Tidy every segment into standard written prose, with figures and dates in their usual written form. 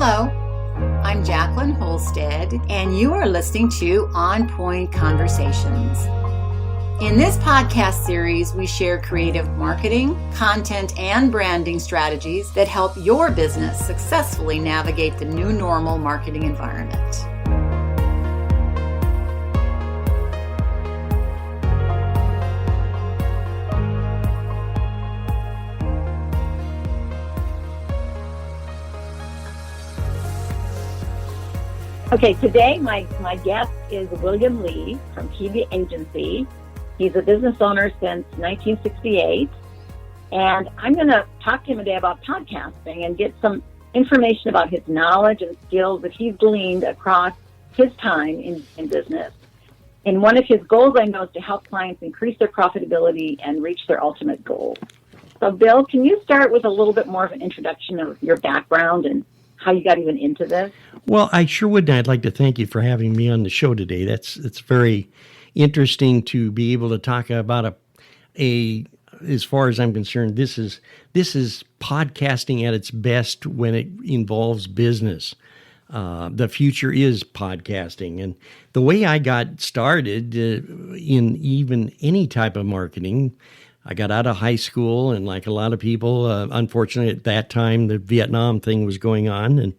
Hello, I'm Jacqueline Holstead, and you are listening to On Point Conversations. In this podcast series, we share creative marketing, content, and branding strategies that help your business successfully navigate the new normal marketing environment. Okay, today my guest is William Lee from TV Agency. He's a business owner since 1968, and I'm going to talk to him today about podcasting and get some information about his knowledge and skills that he's gleaned across his time in business. And one of his goals, I know, is to help clients increase their profitability and reach their ultimate goals. So, Bill, can you start with a little bit more of an introduction of your background and how you got even into this? Well, I sure would. I'd like to thank you for having me on the show today. It's very interesting to be able to talk about as far as I'm concerned, this is podcasting at its best when it involves business. The future is podcasting. And the way I got started in even any type of marketing, I got out of high school, and like a lot of people, unfortunately at that time, the Vietnam thing was going on, and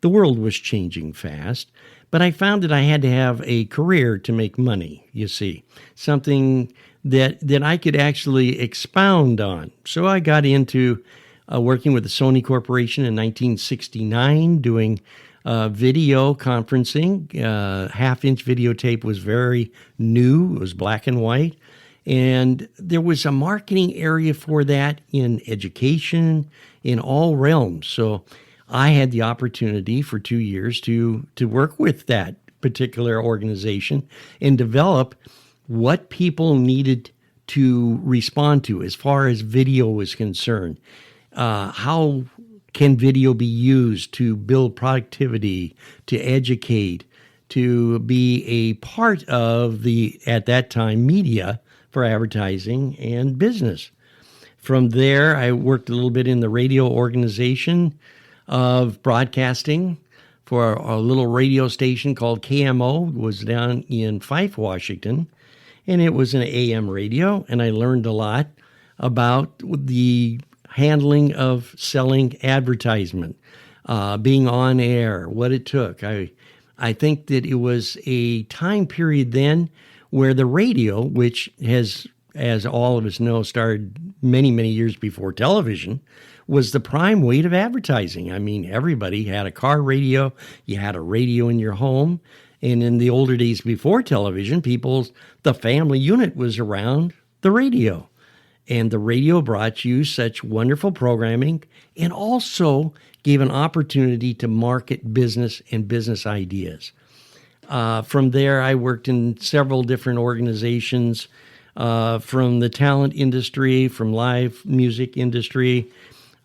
the world was changing fast. But I found that I had to have a career to make money, you see, something that I could actually expound on. So I got into working with the Sony Corporation in 1969, doing video conferencing. Half-inch videotape was very new. It was black and white. And there was a marketing area for that in education, in all realms. So I had the opportunity for 2 years to work with that particular organization and develop what people needed to respond to as far as video was concerned. How can video be used to build productivity, to educate, to be a part of the, at that time, media for advertising and business. From there, I worked a little bit in the radio organization of broadcasting for a little radio station called KMO. It was down in Fife, Washington, and it was an AM radio, and I learned a lot about the handling of selling advertisement, being on air, what it took. I think that it was a time period then where the radio, which has, as all of us know, started many, many years before television, was the prime weight of advertising. I mean, everybody had a car radio, you had a radio in your home, and in the older days before television, the family unit was around the radio. And the radio brought you such wonderful programming and also gave an opportunity to market business and business ideas. From there, I worked in several different organizations, from the talent industry, from live music industry.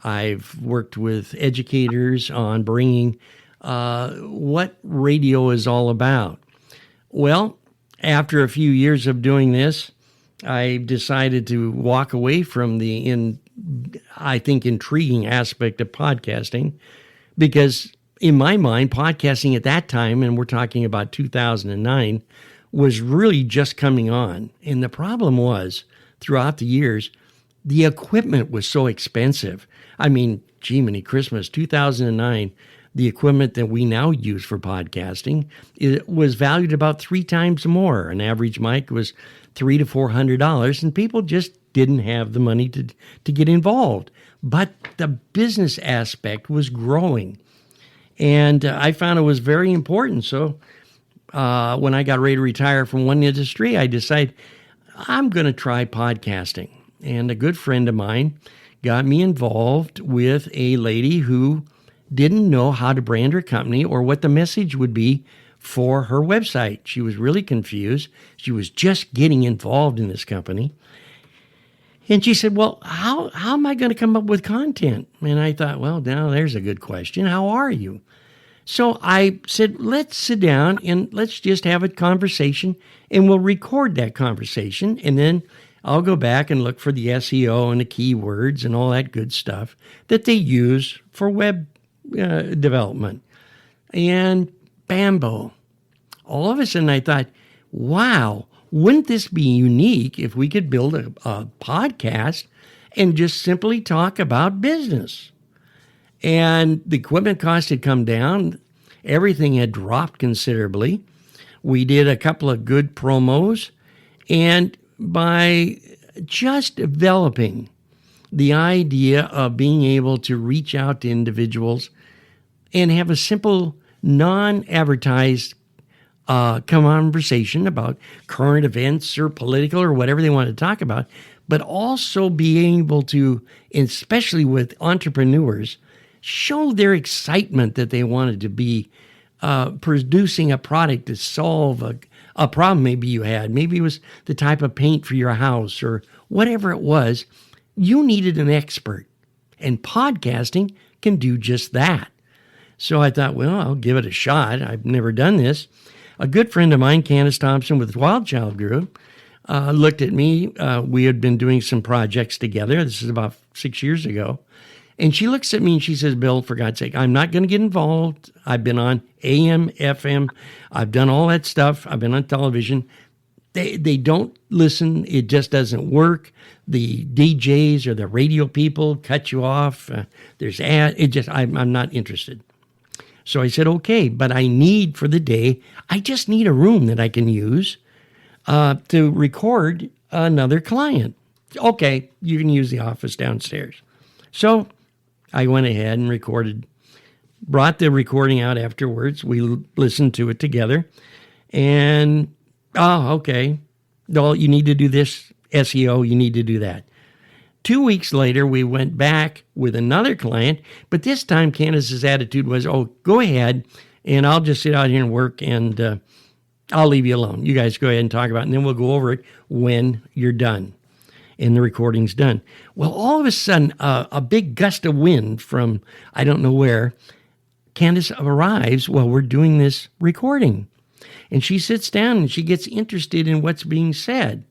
I've worked with educators on bringing what radio is all about. Well, after a few years of doing this, I decided to walk away from the, I think, intriguing aspect of podcasting, because in my mind, podcasting at that time, and we're talking about 2009, was really just coming on. And the problem was, throughout the years, the equipment was so expensive. I mean, gee, many Christmas, 2009, the equipment that we now use for podcasting, it was valued about 3 times more. An average mic was $300 to $400, and people just didn't have the money to get involved. But the business aspect was growing. And I found it was very important. So when I got ready to retire from one industry, I decided I'm going to try podcasting. And a good friend of mine got me involved with a lady who didn't know how to brand her company or what the message would be for her website. She was really confused. She was just getting involved in this company. And she said, well, how am I going to come up with content? And I thought, well, now there's a good question. How are you? So I said, let's sit down and let's just have a conversation, and we'll record that conversation. And then I'll go back and look for the SEO and the keywords and all that good stuff that they use for development and Bamboo. All of a sudden I thought, wow, wouldn't this be unique if we could build a podcast and just simply talk about business? And the equipment cost had come down. Everything had dropped considerably. We did a couple of good promos. And by just developing the idea of being able to reach out to individuals and have a simple, non-advertised conversation about current events or political or whatever they want to talk about, but also being able to, especially with entrepreneurs, show their excitement that they wanted to be producing a product to solve a problem maybe you had. Maybe it was the type of paint for your house or whatever it was. You needed an expert, and podcasting can do just that. So I thought, well, I'll give it a shot. I've never done this. A good friend of mine, Candace Thompson with Wild Child Group, looked at me. We had been doing some projects together. This is about 6 years ago. And she looks at me and she says, Bill, for God's sake, I'm not going to get involved. I've been on AM, FM. I've done all that stuff. I've been on television. They don't listen. It just doesn't work. The DJs or the radio people cut you off. There's ad. I'm not interested. So I said, okay, but I need for the day, I just need a room that I can use to record another client. Okay, you can use the office downstairs. So I went ahead and recorded, brought the recording out afterwards. We listened to it together. And, okay, well, you need to do this SEO, you need to do that. 2 weeks later, we went back with another client, but this time Candace's attitude was, oh, go ahead, and I'll just sit out here and work, and I'll leave you alone. You guys go ahead and talk about it, and then we'll go over it when you're done and the recording's done. Well, all of a sudden, a big gust of wind from I don't know where, Candace arrives while we're doing this recording. And she sits down and she gets interested in what's being said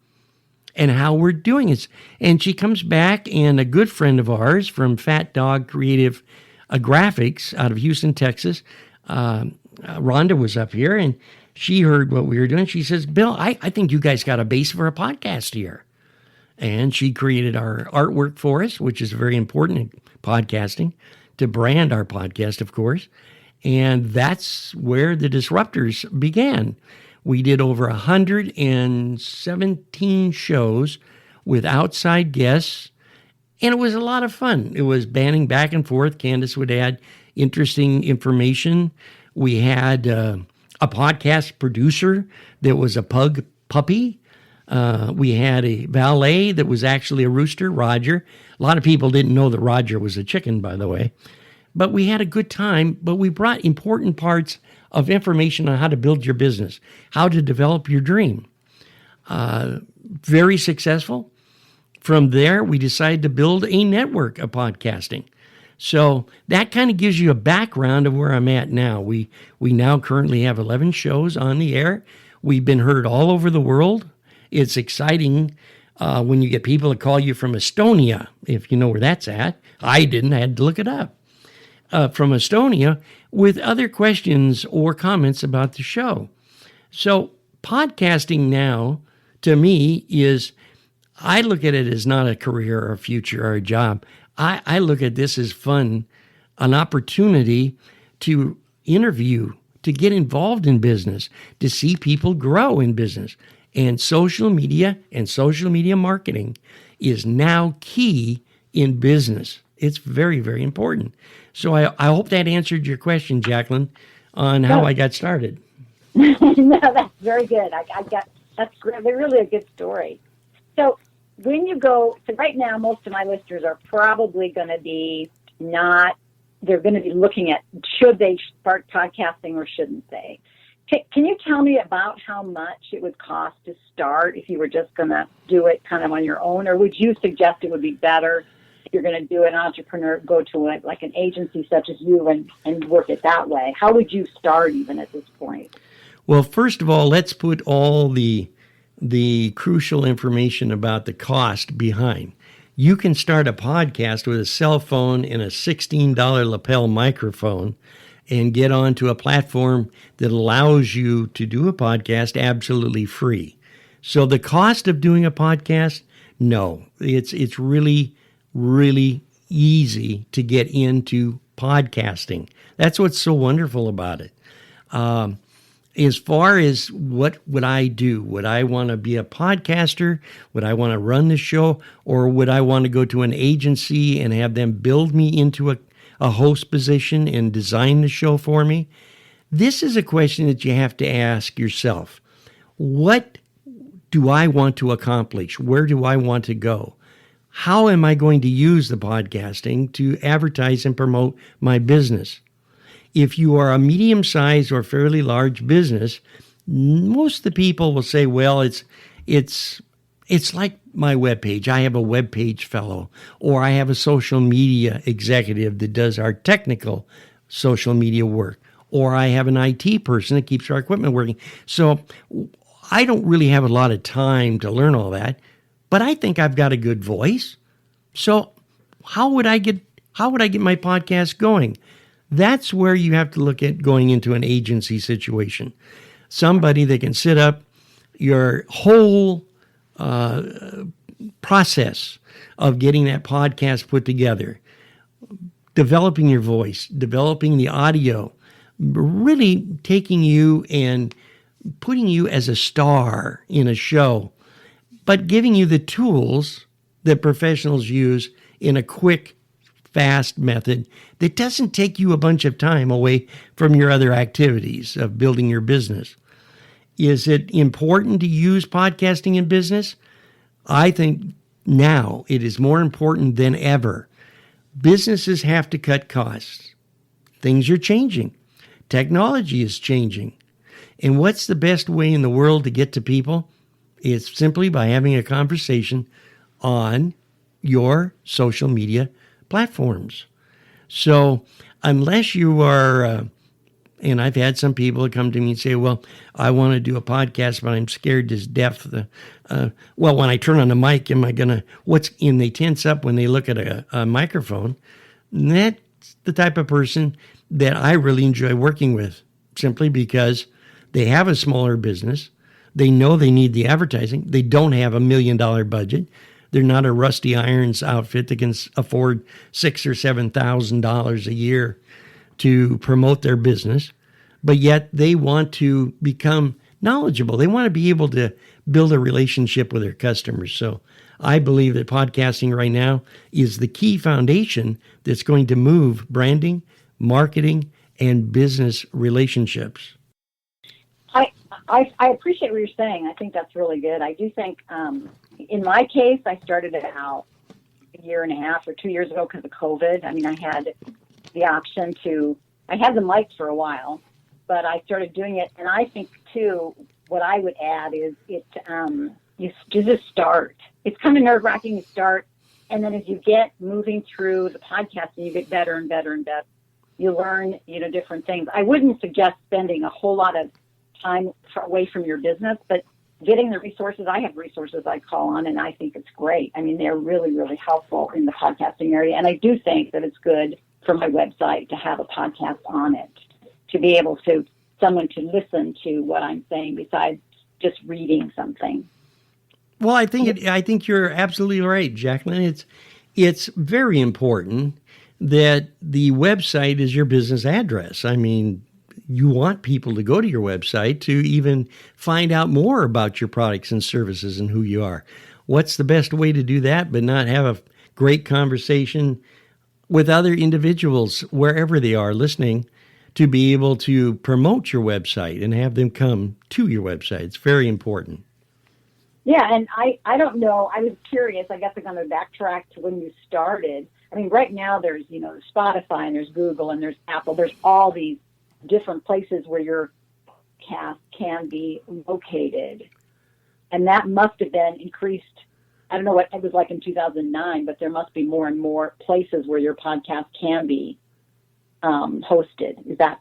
and how we're doing it. And she comes back, and a good friend of ours from Fat Dog Creative Graphics out of Houston, Texas, Rhonda was up here, and she heard what we were doing. She says, Bill, I think you guys got a base for a podcast here. And she created our artwork for us, which is very important in podcasting, to brand our podcast, of course. And that's where the disruptors began. We did over 117 shows with outside guests, and it was a lot of fun. It was banning back and forth. Candace would add interesting information. We had a podcast producer that was a pug puppy. We had a valet that was actually a rooster, Roger. A lot of people didn't know that Roger was a chicken, by the way. But we had a good time, but we brought important parts of information on how to build your business, how to develop your dream. Very successful. From there, we decided to build a network of podcasting. So that kind of gives you a background of where I'm at now. We now currently have 11 shows on the air. We've been heard all over the world. It's exciting when you get people that call you from Estonia, if you know where that's at. I didn't. I had to look it up. From Estonia with other questions or comments about the show. So podcasting now, to me, is, I look at it as not a career or a future or a job. I look at this as fun, an opportunity to interview, to get involved in business, to see people grow in business. And social media and social media marketing is now key in business. It's very, very important. So I hope that answered your question, Jacqueline, on how I got started. No, that's very good. That's really a good story. So when you go, so right now, most of my listeners are probably going to be they're going to be looking at, should they start podcasting or shouldn't they? Can you tell me about how much it would cost to start if you were just going to do it kind of on your own? Or would you suggest it would be better if you're going to do an entrepreneur, go to like an agency such as you and work it that way? How would you start even at this point? Well, first of all, let's put all the crucial information about the cost behind. You can start a podcast with a cell phone and a $16 lapel microphone and get onto a platform that allows you to do a podcast absolutely free. So the cost of doing a podcast, no, it's really, really easy to get into podcasting. That's what's so wonderful about it. As far as what would I do? Would I want to be a podcaster? Would I want to run the show? Or would I want to go to an agency and have them build me into a host position and design the show for me? This is a question that you have to ask yourself. What do I want to accomplish? Where do I want to go? How am I going to use the podcasting to advertise and promote my business? If you are a medium-sized or fairly large business, most of the people will say, well, it's like my webpage. I have a webpage fellow, or I have a social media executive that does our technical social media work, or I have an IT person that keeps our equipment working. So I don't really have a lot of time to learn all that, but I think I've got a good voice. So how would I get my podcast going? That's where you have to look at going into an agency situation. Somebody that can set up your whole process of getting that podcast put together, developing your voice, developing the audio, really taking you and putting you as a star in a show, but giving you the tools that professionals use in a quick, fast method that doesn't take you a bunch of time away from your other activities of building your business. Is it important to use podcasting in business? I think now it is more important than ever. Businesses have to cut costs. Things are changing. Technology is changing. And what's the best way in the world to get to people? It's simply by having a conversation on your social media platforms. So unless you are, and I've had some people that come to me and say, well, I want to do a podcast, but I'm scared to death. Well, when I turn on the mic, am I going to, they tense up when they look at a microphone. And that's the type of person that I really enjoy working with, simply because they have a smaller business. They know they need the advertising. They don't have $1 million budget. They're not a Rusty Irons outfit that can afford $6,000 or $7,000 a year to promote their business, but yet they want to become knowledgeable. They want to be able to build a relationship with their customers. So I believe that podcasting right now is the key foundation that's going to move branding, marketing, and business relationships. I appreciate what you're saying. I think that's really good. I do think, in my case, I started it out a year and a half or 2 years ago because of COVID. I mean, I had the option I had the mic for a while, but I started doing it. And I think, too, what I would add is you just start. It's kind of nerve-wracking to start. And then as you get moving through the podcasting, you get better and better and better. You learn, different things. I wouldn't suggest spending a whole lot of time away from your business, but getting the resources. I have resources I call on, and I think it's great. I mean, they're really, really helpful in the podcasting area. And I do think that it's good for my website to have a podcast on it, to be able to, someone to listen to what I'm saying besides just reading something. Well, I think you're absolutely right, Jacqueline. It's very important that the website is your business address. I mean, you want people to go to your website to even find out more about your products and services and who you are. What's the best way to do that but not have a great conversation with other individuals wherever they are listening to be able to promote your website and have them come to your website? It's very important. Yeah, and I don't know. I was curious. I guess I'm going to backtrack to when you started. I mean, right now there's, Spotify and there's Google and there's Apple. There's all these different places where your podcast can be located. And that must have been increased. I don't know what it was like in 2009, but there must be more and more places where your podcast can be hosted. Is that,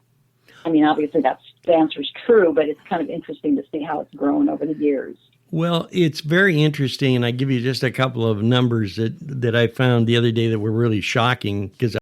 obviously the answer is true, but it's kind of interesting to see how it's grown over the years. Well, it's very interesting, and I give you just a couple of numbers that I found the other day that were really shocking because